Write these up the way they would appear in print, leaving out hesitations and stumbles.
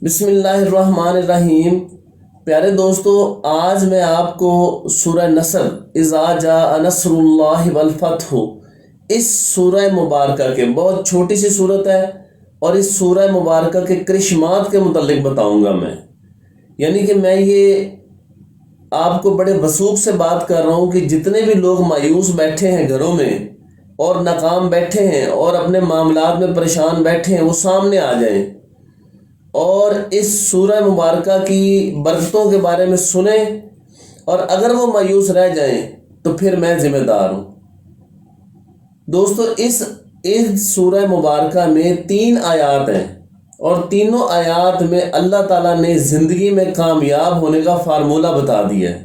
बिस्मिल्लाहिर्रहमानिर्रहीम। प्यारे दोस्तों, आज मैं आपको सूरह नसर इज़ा जाअ नस्रुल्लाहि वल फत्ह, इस सूरह मुबारका के, बहुत छोटी सी सूरत है और इस सूरह मुबारका के करिश्मात के मुतल्लिक बताऊंगा मैं। यानी कि मैं ये आपको बड़े वसूख से बात कर रहा हूँ कि जितने भी लोग मायूस बैठे हैं घरों में और नाकाम बैठे हैं और अपने मामलात में परेशान बैठे हैं, वो सामने आ जाएं और इस सूरह मुबारका की बरकतों के बारे में सुने, और अगर वो मायूस रह जाएं तो फिर मैं ज़िम्मेदार हूँ। दोस्तों, इस सूरह मुबारका में 3 आयात हैं और तीनों आयात में अल्लाह ताला ने ज़िंदगी में कामयाब होने का फार्मूला बता दिया है।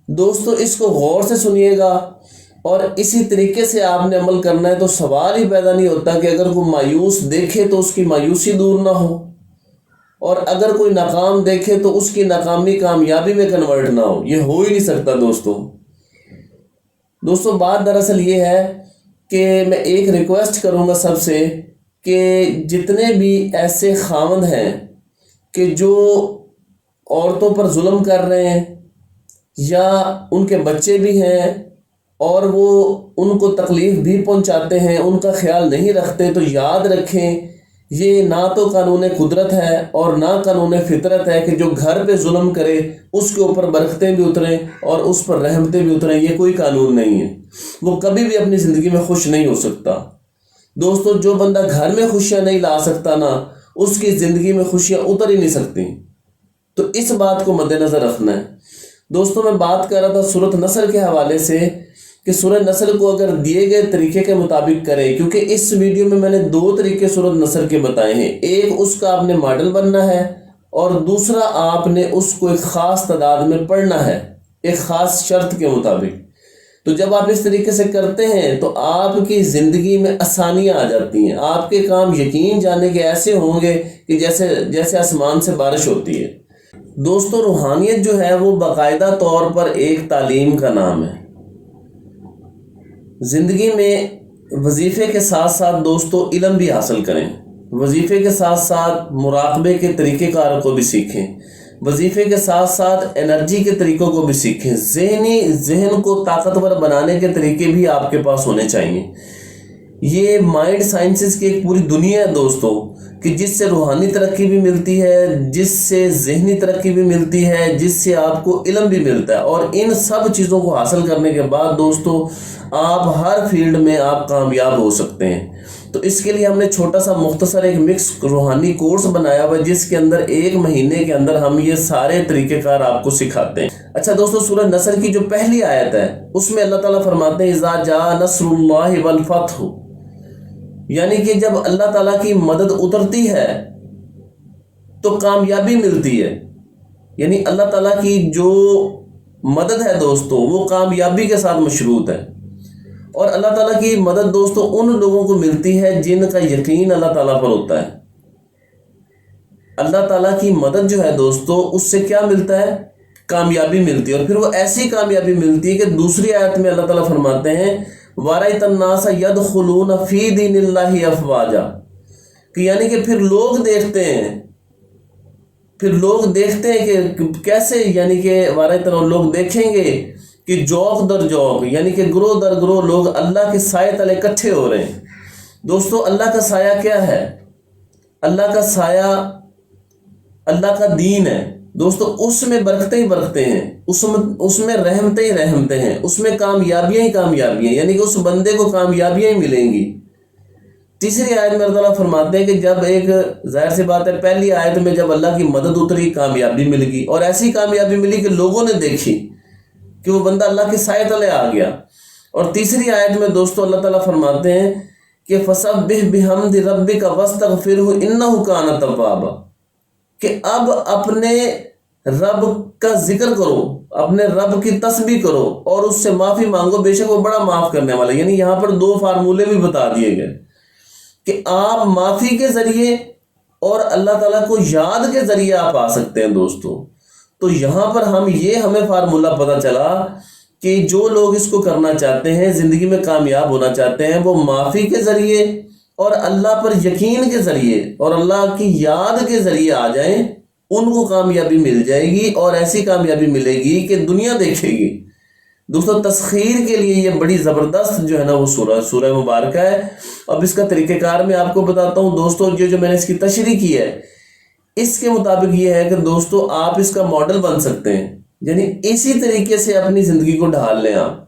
दोस्तों, इसको गौर से सुनिएगा और इसी तरीके से आपने अमल करना है, तो सवाल ही पैदा नहीं होता कि अगर कोई मायूस देखे तो उसकी मायूसी दूर ना हो, और अगर कोई नाकाम देखे तो उसकी नाकामी कामयाबी में कन्वर्ट ना हो। ये हो ही नहीं सकता। दोस्तों, बात दरअसल ये है कि मैं एक रिक्वेस्ट करूँगा सबसे कि जितने भी ऐसे खावंद हैं कि जो औरतों पर जुल्म कर रहे हैं या उनके बच्चे भी हैं और वो उनको तकलीफ़ भी पहुंचाते हैं, उनका ख्याल नहीं रखते, तो याद रखें ये ना तो कानून कुदरत है और ना कानून फितरत है कि जो घर पे जुल्म करे उसके ऊपर बरकतें भी उतरें और उस पर रहमतें भी उतरें। ये कोई कानून नहीं है। वो कभी भी अपनी ज़िंदगी में खुश नहीं हो सकता। दोस्तों, जो बंदा घर में खुशियाँ नहीं ला सकता ना, उसकी ज़िंदगी में खुशियाँ उतर ही नहीं सकती। तो इस बात को मद्देनज़र रखना है। दोस्तों, मैं बात कर रहा था सूरत नसर के हवाले से कि सूरह नसर को अगर दिए गए तरीके के मुताबिक करें, क्योंकि इस वीडियो में मैंने 2 तरीके सूरत नसर के बताए हैं। एक, उसका आपने मॉडल बनना है, और दूसरा आपने उसको एक ख़ास तादाद में पढ़ना है, एक ख़ास शर्त के मुताबिक। तो जब आप इस तरीके से करते हैं तो आपकी ज़िंदगी में आसानियाँ आ जाती हैं। आपके काम यकीन जाने के ऐसे होंगे कि जैसे आसमान से बारिश होती है। दोस्तों, रूहानियत जो है वो बाकायदा तौर पर एक तालीम का नाम है। ज़िंदगी में वजीफ़े के साथ साथ दोस्तों इल्म भी हासिल करें। वजीफ़े के साथ साथ मुराक़बे के तरीक़ेकार को भी सीखें। वजीफ़े के साथ साथ एनर्जी के तरीक़ों को भी सीखें। जहन को ताकतवर बनाने के तरीके भी आपके पास होने चाहिए। ये माइंड साइंसेस की एक पूरी दुनिया है दोस्तों, कि जिससे रूहानी तरक्की भी मिलती है, जिससे ज़हनी तरक्की भी मिलती है, जिससे आपको इल्म भी मिलता है। और इन सब चीज़ों को हासिल करने के बाद दोस्तों आप हर फील्ड में आप कामयाब हो सकते हैं। तो इसके लिए हमने छोटा सा मुख्तसर एक मिक्स रूहानी कोर्स बनाया हुआ है, जिसके अंदर 1 महीने के अंदर हम ये सारे तरीक़ेकार आपको सिखाते हैं। अच्छा दोस्तों, सूरह नसर की जो पहली आयत है उसमें अल्लाह ताला फरमाते हैं इज़ा जाअ नस्रुल्लाहि वल फत्ह, यानी कि जब अल्लाह ताला की मदद उतरती है तो कामयाबी मिलती है। यानी अल्लाह ताला की जो मदद है दोस्तों वो कामयाबी के साथ मशरूत है। और अल्लाह ताला की मदद दोस्तों उन लोगों को मिलती है जिनका यकीन अल्लाह ताला पर होता है। अल्लाह ताला की मदद जो है दोस्तों, उससे क्या मिलता है? कामयाबी मिलती है। और फिर वो ऐसी कामयाबी मिलती है कि दूसरी आयत में अल्लाह ताला फरमाते हैं वराइतन्नास यदखुलून फी दीनिल्लाहि अफवाजा, कि यानी कि फिर लोग देखते हैं कि कैसे, यानी कि वराइतन लोग देखेंगे कि जौक दर जौक, यानी कि ग्रोह दर ग्रोह लोग अल्लाह के साए तले इकट्ठे हो रहे हैं। दोस्तों, अल्लाह का साया क्या है? अल्लाह का साया अल्लाह का दीन है दोस्तों। उसमें बरकतें ही बरकतें हैं, उसमें रहमतें ही रहमतें हैं, उसमें कामयाबियाँ ही कामयाबियाँ, यानी कि उस बंदे को कामयाबियाँ ही मिलेंगी। तीसरी आयत में अल्लाह फरमाते हैं कि जब एक, जाहिर सी बात है, पहली आयत में जब अल्लाह की मदद उतरी कामयाबी मिल गई, और ऐसी कामयाबी मिली कि लोगों ने देखी कि वो बंदा अल्लाह के साए तले आ गया। और तीसरी आयत में दोस्तों अल्लाह ताला फरमाते हैं कि फसब्बिह बिहम्दि रब्बिका वस्तगफिरहु इन्नहु कान तव्वाबा, कि अब अपने रब का जिक्र करो, अपने रब की तस्बीह करो और उससे माफ़ी मांगो, बेशक वो बड़ा माफ़ करने वाला। यानी यहाँ पर 2 फार्मूले भी बता दिए गए कि आप माफ़ी के ज़रिए और अल्लाह ताला को याद के ज़रिए आप आ सकते हैं दोस्तों। तो यहाँ पर हमें फार्मूला पता चला कि जो लोग इसको करना चाहते हैं, ज़िंदगी में कामयाब होना चाहते हैं, वो माफ़ी के ज़रिए اور اللہ پر یقین کے ذریعے اور اللہ کی یاد کے ذریعے آ جائیں، ان کو کامیابی مل جائے گی، اور ایسی کامیابی ملے گی کہ دنیا دیکھے گی۔ دوستو تسخیر کے لیے یہ بڑی زبردست جو ہے نا وہ سورہ مبارکہ ہے۔ اب اس کا طریقہ کار میں آپ کو بتاتا ہوں دوستو، جو میں نے اس کی تشریح کی ہے اس کے مطابق یہ ہے کہ دوستو آپ اس کا ماڈل بن سکتے ہیں، یعنی اسی طریقے سے اپنی زندگی کو ڈھال لیں آپ۔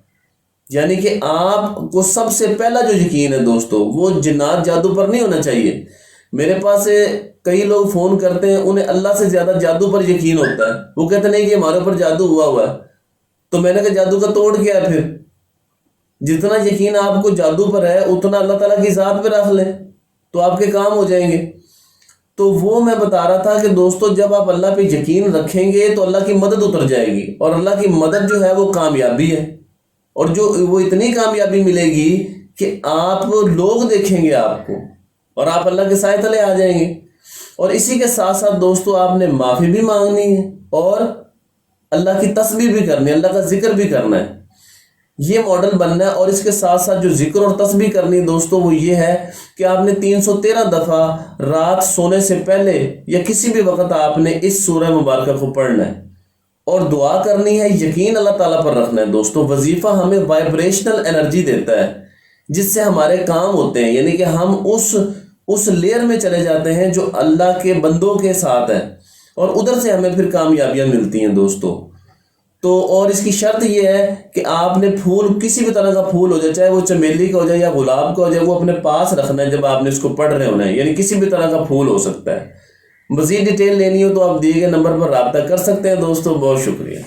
یعنی کہ آپ کو سب سے پہلا جو یقین ہے دوستو وہ جنات جادو پر نہیں ہونا چاہیے۔ میرے پاس کئی لوگ فون کرتے ہیں، انہیں اللہ سے زیادہ جادو پر یقین ہوتا ہے، وہ کہتے نہیں کہ ہمارے اوپر جادو ہوا ہے۔ تو میں نے کہا جادو کا توڑ کیا ہے؟ پھر جتنا یقین آپ کو جادو پر ہے اتنا اللہ تعالیٰ کی ذات پہ رکھ لیں تو آپ کے کام ہو جائیں گے۔ تو وہ میں بتا رہا تھا کہ دوستو جب آپ اللہ پہ یقین رکھیں گے تو اللہ کی مدد اتر جائے گی، اور اللہ کی مدد جو ہے وہ کامیابی ہے، اور جو وہ اتنی کامیابی ملے گی کہ آپ لوگ دیکھیں گے آپ کو، اور آپ اللہ کے سائے تلے آ جائیں گے۔ اور اسی کے ساتھ ساتھ دوستو آپ نے معافی بھی مانگنی ہے، اور اللہ کی تسبیح بھی کرنی ہے، اللہ کا ذکر بھی کرنا ہے، یہ ماڈل بننا ہے۔ اور اس کے ساتھ ساتھ جو ذکر اور تسبیح کرنی ہے دوستو وہ یہ ہے کہ آپ نے 313 دفعہ رات سونے سے پہلے یا کسی بھی وقت آپ نے اس سورہ مبارکہ کو پڑھنا ہے، اور دعا کرنی ہے، یقین اللہ تعالیٰ پر رکھنا ہے۔ دوستو وظیفہ ہمیں وائبریشنل انرجی دیتا ہے جس سے ہمارے کام ہوتے ہیں، یعنی کہ ہم اس لیئر میں چلے جاتے ہیں جو اللہ کے بندوں کے ساتھ ہے، اور ادھر سے ہمیں پھر کامیابیاں ملتی ہیں دوستو۔ تو اور اس کی شرط یہ ہے کہ آپ نے پھول کسی بھی طرح کا پھول ہو جائے، چاہے وہ چمیلی کا ہو جائے یا گلاب کا ہو جائے، وہ اپنے پاس رکھنا ہے جب آپ نے اس کو پڑھ رہے ہونا ہے، یعنی کسی بھی طرح کا پھول ہو سکتا ہے۔ مزید ڈیٹیل لینی ہو تو آپ دیے گئے نمبر پر رابطہ کر سکتے ہیں دوستو۔ بہت شکریہ۔